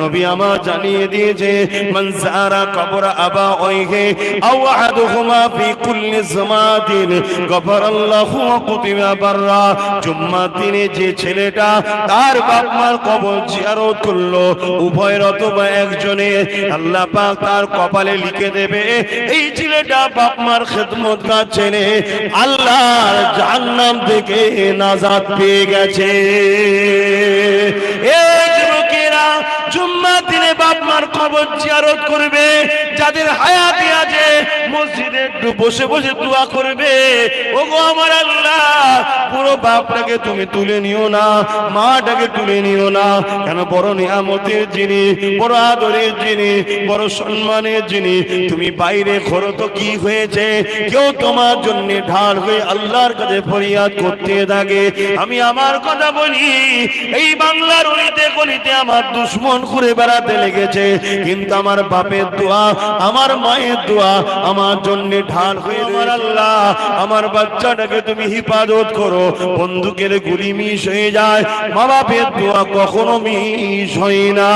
নবী আমার জানিয়ে দিয়েছে মান যারা কবর আবাওয়াইহি আও আহাদুহুমা ফি কুল্লি জামাতিন গফরাল্লাহু ওয়া কুতিবা বাররা। জুম্মার দিনে যে ছেলেটা তার বাপ মার কবর জিয়ারত করলো, উভয়ের অথবা একজনে, আল্লাহ পাক তার কপালে লিখে দেবে এই ছেলেটা বাপ মার খেদমত কাজ ছেলে আল্লাহর জাহান্নাম থেকে নাজাত পেয়ে গেছে। এই যুবকেরা জুম্মার দিনে বাপ মার কবর জিয়ারত করবে, যাদের হায়াতে আছে মসজিদে একটু বসে বসে দোয়া করবে, ওগো আমার আল্লাহ পুরো বাপটাকে তুমি তুলে নিও না, মাটাকে তুলে নিও না, কেন বড় নিয়ামতের যিনি, বড় আদরের যিনি, বড় সম্মানের যিনি, তুমি বাইরে ঘোরো তো কি হয়েছে, কেউ তোমার জন্য ঢাল হয়ে আল্লাহর কাছে ফরিয়াদ করতে থাকে। আমি আমার কথা বলি, এই বাংলার অলিতে গলিতে আমার দুশ্মন ঘুরে বেড়াতে লেগেছে, কিন্তু আমার বাপের দোয়া, আমার মায়ের দোয়া আমার জন্য ঢাল হয়ে, আমার আল্লাহ আমার বাচ্চাটাকে তুমি হিফাজত করো। বন্দুকের গুলি মিস হয়ে যায়, মা বাপের দোয়া কখনো মিস হয় না।